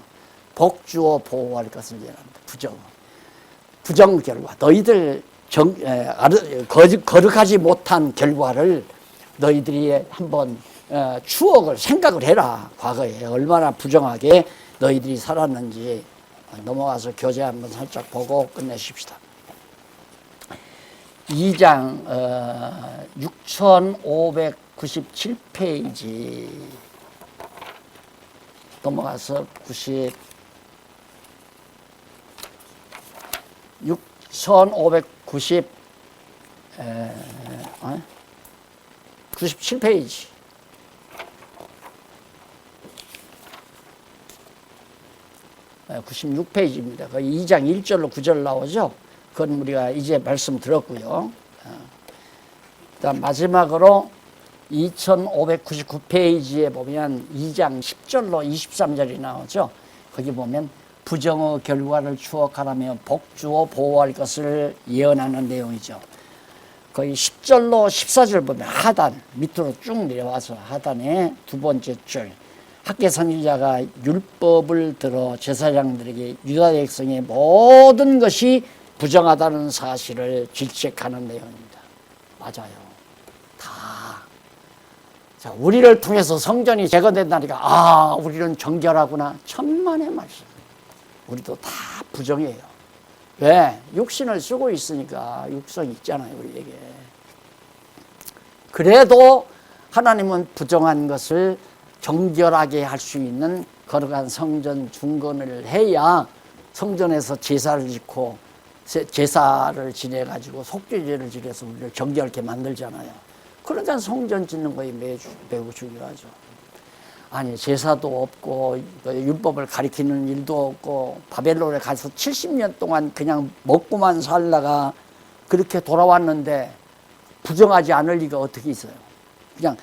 A: 복주어 보호할 것을 예언합니다. 부정 결과. 너희들 거룩하지 못한 결과를 너희들이 한번 추억을, 생각을 해라. 과거에 얼마나 부정하게 너희들이 살았는지. 넘어가서 교재 한번 살짝 보고 끝내십시다. 2장 6597페이지 넘어가서 97페이지 96페이지입니다. 그 2장 1절로 9절 나오죠. 그건 우리가 이제 말씀 들었고요. 그다음 마지막으로 2599페이지에 보면 2장 10절로 23절이 나오죠. 거기 보면 부정의 결과를 추억하라며 복주어 보호할 것을 예언하는 내용이죠. 거의 10절로 14절 보면 하단 밑으로 쭉 내려와서 하단의 두 번째 줄, 학개 선지자가 율법을 들어 제사장들에게 유다 백성의 모든 것이 부정하다는 사실을 질책하는 내용입니다. 맞아요. 다. 자, 우리를 통해서 성전이 재건된다니까, 아, 우리는 정결하구나. 천만의 말씀. 우리도 다 부정해요. 왜? 육신을 쓰고 있으니까 육성이 있잖아요, 우리에게. 그래도 하나님은 부정한 것을 정결하게 할 수 있는 거룩한 성전 중건을 해야 성전에서 제사를 짓고 제사를 지내가지고 속죄제를 지내서 우리를 정결하게 만들잖아요. 그러니까 성전 짓는 거에 매우 중요하죠. 아니, 제사도 없고 율법을 가리키는 일도 없고 바벨론에 가서 70년 동안 그냥 먹고만 살다가 그렇게 돌아왔는데 부정하지 않을 리가 어떻게 있어요. 그냥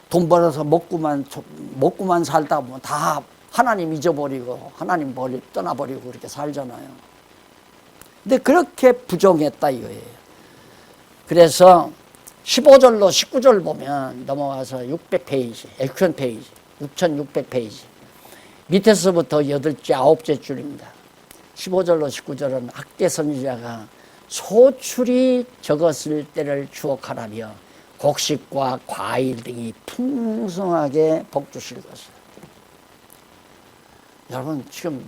A: 돈 벌어서 먹고만 살다 보면 다 하나님 잊어버리고 하나님 떠나버리고 그렇게 살잖아요. 근데 그렇게 부정했다 이거예요. 그래서 15절로 19절 보면 넘어가서 600페이지, 액션 페이지, 6600페이지. 밑에서부터 8째, 9째 줄입니다. 15절로 19절은 학개 선지자가 소출이 적었을 때를 추억하라며 곡식과 과일 등이 풍성하게 복주실 것을. 여러분, 지금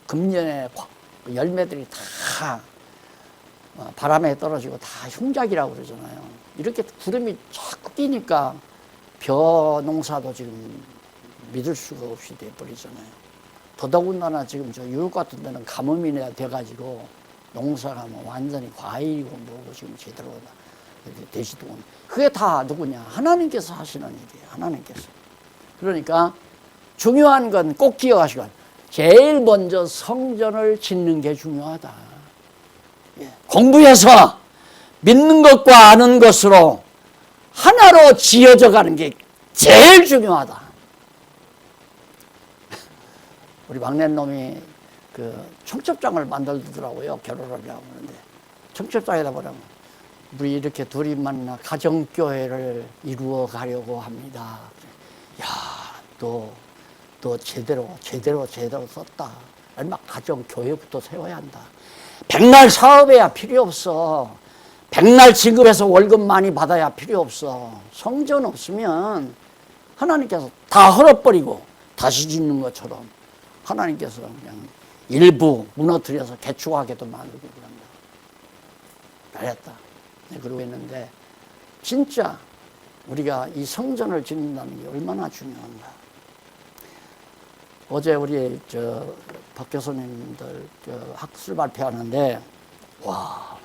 A: 금년에 열매들이 다 바람에 떨어지고 다 흉작이라고 그러잖아요. 이렇게 구름이 자꾸 끼니까 벼 농사도 지금 믿을 수가 없이 돼버리잖아요. 더더군다나 지금 저 유럽 같은 데는 가뭄이 돼가지고 농사가 뭐 완전히 과일이고 뭐고 지금 제대로 되지도 않고. 그게 다 누구냐? 하나님께서 하시는 일이에요. 하나님께서. 그러니까 중요한 건 꼭 기억하시고, 제일 먼저 성전을 짓는 게 중요하다. 공부해서 믿는 것과 아는 것으로 하나로 지어져 가는 게 제일 중요하다. 우리 막내 놈이 그 청첩장을 만들더라고요. 결혼을 하려고 하는데 청첩장에다 보면 우리 이렇게 둘이 만나 가정교회를 이루어 가려고 합니다. 야, 너 제대로 썼다. 얼마 가정교회부터 세워야 한다. 백날 사업해야 필요 없어. 백날 지급해서 월급 많이 받아야 필요 없어. 성전 없으면 하나님께서 다 헐어버리고 다시 짓는 것처럼 하나님께서 그냥 일부 무너뜨려서 개축하게도 만들고 그런다. 잘했다. 그러고 있는데 진짜 우리가 이 성전을 짓는다는 게 얼마나 중요한가. 어제 우리 박 교수님들 학술 발표하는데, 와,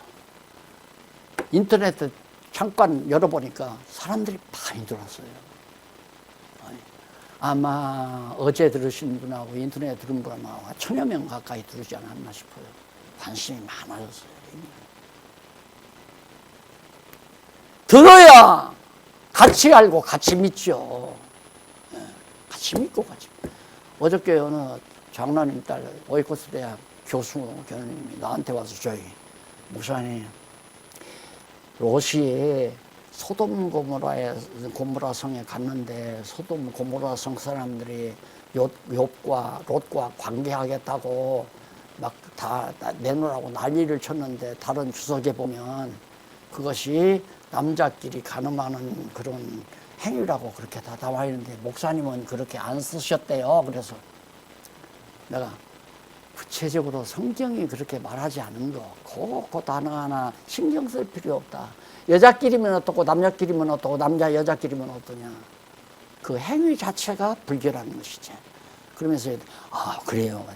A: 인터넷에 잠깐 열어보니까 사람들이 많이 들어왔어요. 아마 어제 들으신 분하고 인터넷에 들은 분하고 1000여 명 가까이 들으지 않았나 싶어요. 관심이 많아졌어요. 들어야 같이 알고 같이 믿죠. 같이 믿고 같이. 어저께 어느 장로님 딸 오이코스 대학 교수님이 나한테 와서 저희 목사님, 롯이 소돔 고모라 성에 갔는데 소돔 고모라 성 사람들이 롯과 관계하겠다고 막 다 내놓으라고 난리를 쳤는데, 다른 주석에 보면 그것이 남자끼리 가늠하는 그런 행위라고 그렇게 다 나와 있는데 목사님은 그렇게 안 쓰셨대요. 그래서 내가 구체적으로 성경이 그렇게 말하지 않은 거 그거 하나하나 신경 쓸 필요 없다. 여자끼리면 어떻고 남자끼리면 어떻고 남자 여자끼리면 어떠냐. 그 행위 자체가 불결한 것이지. 그러면서 그래요.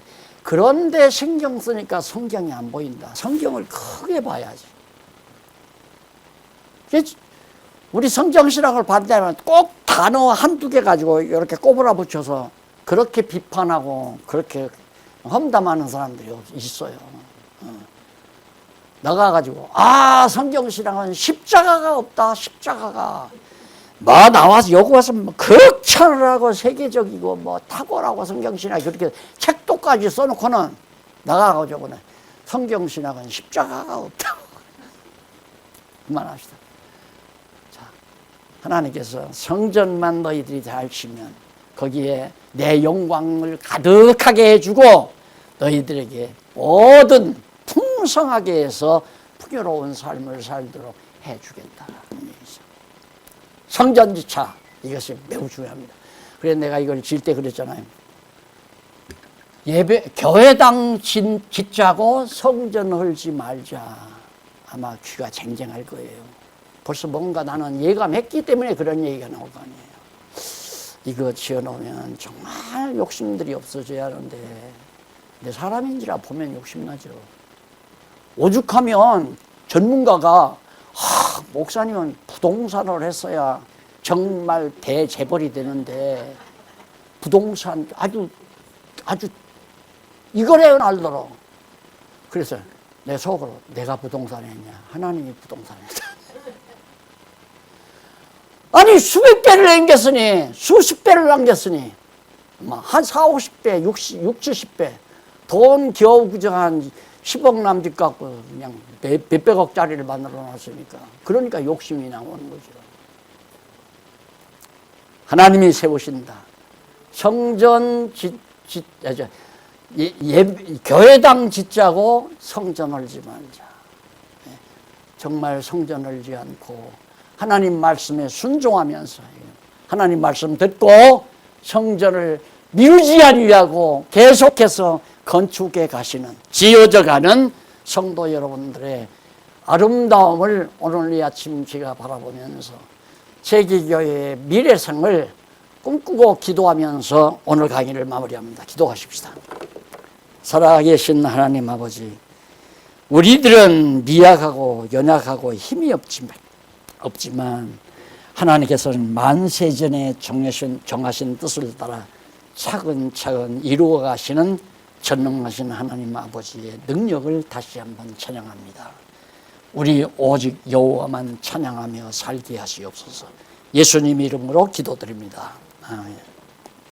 A: 그런데 신경 쓰니까 성경이 안 보인다. 성경을 크게 봐야지. 우리 성경신학을 받으면 꼭 단어 한두 개 가지고 이렇게 꼬부라 붙여서 그렇게 비판하고 그렇게 험담하는 사람들이 있어요. 나가가지고 성경신앙은 십자가가 없다. 십자가가 뭐 나와서 여기 와서 뭐 극찬을 하고 세계적이고 뭐 탁월하고 성경신학 그렇게 책도까지 써놓고는 나가가지고는 성경신학은 십자가가 없다고 그만합시다. 자, 하나님께서 성전만 너희들이 잘 치면 거기에 내 영광을 가득하게 해주고 너희들에게 모든 풍성하게 해서 풍요로운 삶을 살도록 해주겠다는 얘기죠. 성전지차 이것이 매우 중요합니다. 그래서 내가 이걸 질 때 그랬잖아요. 교회당 짓자고 성전 헐지 말자. 아마 귀가 쟁쟁할 거예요. 벌써 뭔가 나는 예감했기 때문에 그런 얘기가 나올 거 아니에요. 이거 지어놓으면 정말 욕심들이 없어져야 하는데 내 사람인지라 보면 욕심나죠. 오죽하면 전문가가 목사님은 부동산을 했어야 정말 대재벌이 되는데 부동산 아주 이거래요 날더러. 그래서 내 속으로 내가 부동산에 했냐 하나님이 부동산에 했다. 아니 수백 배를 남겼으니 수십 배를 남겼으니 한 4, 50배 60, 70배 돈 겨우 그저 한 10억 남짓 갖고 그냥 몇백억짜리를 만들어 놨으니까 그러니까 욕심이 나오는 거죠. 하나님이 세우신다. 성전 교회당 짓자고 성전을 지지 말자. 정말 성전을 지지 않고 하나님 말씀에 순종하면서 하나님 말씀 듣고 성전을 유지하기 위하고 계속해서 건축해 가시는 지어져가는 성도 여러분들의 아름다움을 오늘 이 아침 제가 바라보면서 세계교회의 미래성을 꿈꾸고 기도하면서 오늘 강의를 마무리합니다. 기도하십시다. 살아계신 하나님 아버지, 우리들은 미약하고 연약하고 힘이 없지만 하나님께서는 만세전에 정하신 뜻을 따라 차근차근 이루어 가시는 전능하신 하나님 아버지의 능력을 다시 한번 찬양합니다. 우리 오직 여호와만 찬양하며 살게 하시옵소서. 예수님 이름으로 기도드립니다. 아멘.